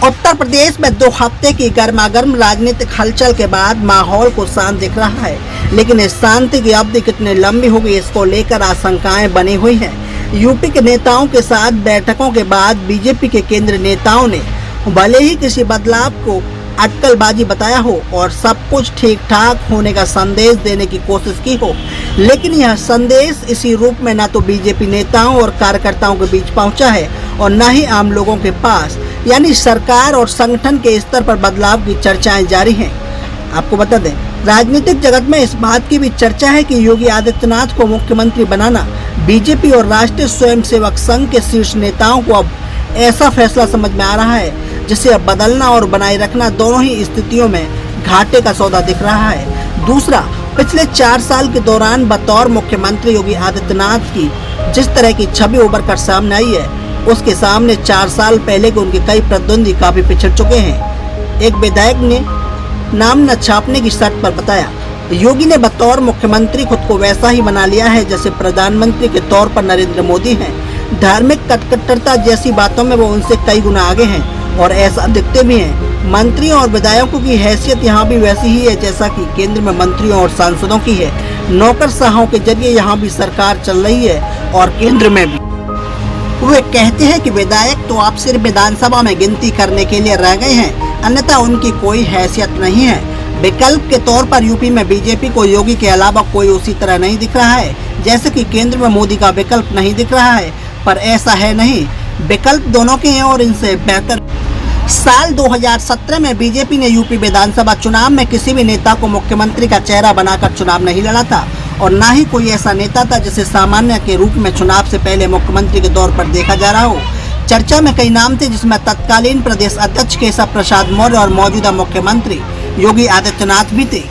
उत्तर प्रदेश में 2 हफ्ते की गर्मागर्म राजनीतिक हलचल के बाद माहौल को शांत दिख रहा है, लेकिन इस शांति की अवधि कितनी लंबी होगी इसको लेकर आशंकाएं बनी हुई हैं। यूपी के नेताओं के साथ बैठकों के बाद बीजेपी के केंद्रीय नेताओं ने भले ही किसी बदलाव को अटकलबाजी बताया हो और सब कुछ ठीक ठाक होने का संदेश देने की कोशिश की हो, लेकिन यह संदेश इसी रूप में न तो बीजेपी नेताओं और कार्यकर्ताओं के बीच पहुंचा है और न ही आम लोगों के पास, यानी सरकार और संगठन के स्तर पर बदलाव की चर्चाएं जारी हैं। आपको बता दें, राजनीतिक जगत में इस बात की भी चर्चा है कि योगी आदित्यनाथ को मुख्यमंत्री बनाना बीजेपी और राष्ट्रीय स्वयंसेवक संघ के शीर्ष नेताओं को अब ऐसा फैसला समझ में आ रहा है जिसे अब बदलना और बनाए रखना दोनों ही स्थितियों में घाटे का सौदा दिख रहा है। दूसरा, पिछले 4 साल के दौरान बतौर मुख्यमंत्री योगी आदित्यनाथ की जिस तरह की छवि उभर कर सामने आई है, उसके सामने 4 साल पहले के उनके कई प्रतिद्वंदी काफी पिछड़ चुके हैं। एक विधायक ने नाम न छापने की शर्त पर बताया, योगी ने बतौर मुख्यमंत्री खुद को वैसा ही बना लिया है जैसे प्रधानमंत्री के तौर पर नरेंद्र मोदी हैं। धार्मिक कट्टरता जैसी बातों में वो उनसे कई गुना आगे हैं और ऐसा दिखते भी हैं। मंत्रियों और विधायकों की हैसियत यहाँ भी वैसी ही है जैसा कि केंद्र में मंत्रियों और सांसदों की है। नौकरशाहों के जरिए यहाँ भी सरकार चल रही है और केंद्र में भी। वे कहते हैं कि विधायक तो आप सिर्फ विधानसभा में गिनती करने के लिए रह गए हैं, अन्यथा उनकी कोई हैसियत नहीं है। विकल्प के तौर पर यूपी में बीजेपी को योगी के अलावा कोई उसी तरह नहीं दिख रहा है जैसे कि केंद्र में मोदी का विकल्प नहीं दिख रहा है, पर ऐसा है नहीं, विकल्प दोनों के हैं और इनसे बेहतर। साल 2017 में बीजेपी ने यूपी विधानसभा चुनाव में किसी भी नेता को मुख्यमंत्री का चेहरा बनाकर चुनाव नहीं लड़ा था और न ही कोई ऐसा नेता था जिसे सामान्य के रूप में चुनाव से पहले मुख्यमंत्री के तौर पर देखा जा रहा हो। चर्चा में कई नाम थे जिसमें तत्कालीन प्रदेश अध्यक्ष केशव प्रसाद मौर्य और मौजूदा मुख्यमंत्री योगी आदित्यनाथ भी थे।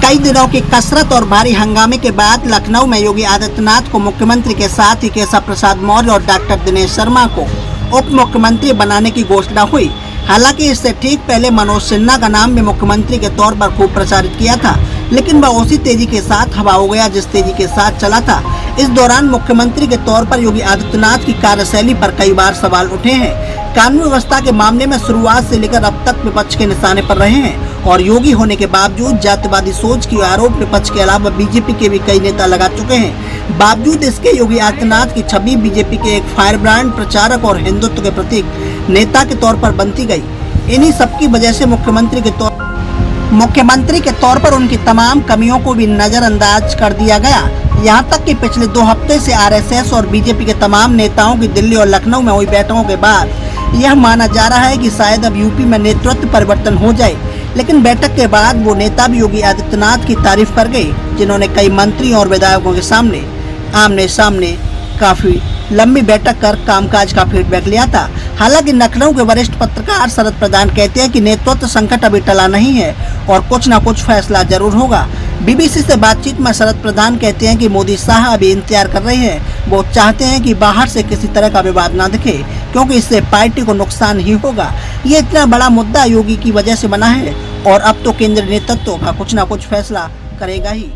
कई दिनों की कसरत और भारी हंगामे के बाद लखनऊ में योगी आदित्यनाथ को मुख्यमंत्री के साथ ही केशव प्रसाद मौर्य और डॉक्टर दिनेश शर्मा को उप मुख्यमंत्री बनाने की घोषणा हुई। हालांकि इससे ठीक पहले मनोज सिन्हा का नाम भी मुख्यमंत्री के तौर पर खूब प्रचारित किया था, लेकिन वह उसी तेजी के साथ हवा हो गया जिस तेजी के साथ चला था। इस दौरान मुख्यमंत्री के तौर पर योगी आदित्यनाथ की कार्यशैली पर कई बार सवाल उठे हैं। कानून व्यवस्था के मामले में शुरुआत से लेकर अब तक विपक्ष के निशाने पर रहे हैं और योगी होने के बावजूद जातिवादी सोच की आरोप विपक्ष के अलावा बीजेपी के भी कई नेता लगा चुके हैं। बावजूद इसके योगी आदित्यनाथ की छवि बीजेपी के एक फायर ब्रांड प्रचारक और हिंदुत्व के प्रतीक नेता के तौर पर बनती गई। इन्हीं सबकी वजह से मुख्यमंत्री के तौर पर उनकी तमाम कमियों को भी नजरअंदाज कर दिया गया। यहाँ तक कि पिछले 2 हफ्ते से आरएसएस और बीजेपी के तमाम नेताओं की दिल्ली और लखनऊ में हुई बैठकों के बाद यह माना जा रहा है कि शायद अब यूपी में नेतृत्व परिवर्तन हो जाए। लेकिन बैठक के बाद वो नेता भी योगी आदित्यनाथ की तारीफ कर गए जिन्होंने कई मंत्रियों और विधायकों के सामने आमने सामने काफी लंबी बैठक कर कामकाज का फीडबैक लिया था। हालांकि लखनऊ के वरिष्ठ पत्रकार शरद प्रधान कहते हैं कि नेतृत्व संकट अभी टला नहीं है और कुछ न कुछ फैसला जरूर होगा। बीबीसी से बातचीत में शरद प्रधान कहते हैं कि मोदी शाह अभी इंतजार कर रहे हैं। वो चाहते हैं कि बाहर से किसी तरह का विवाद न दिखे क्योंकि इससे पार्टी को नुकसान ही होगा। ये इतना बड़ा मुद्दा योगी की वजह से बना है और अब तो केंद्रीय नेतृत्व का कुछ न कुछ फैसला करेगा ही।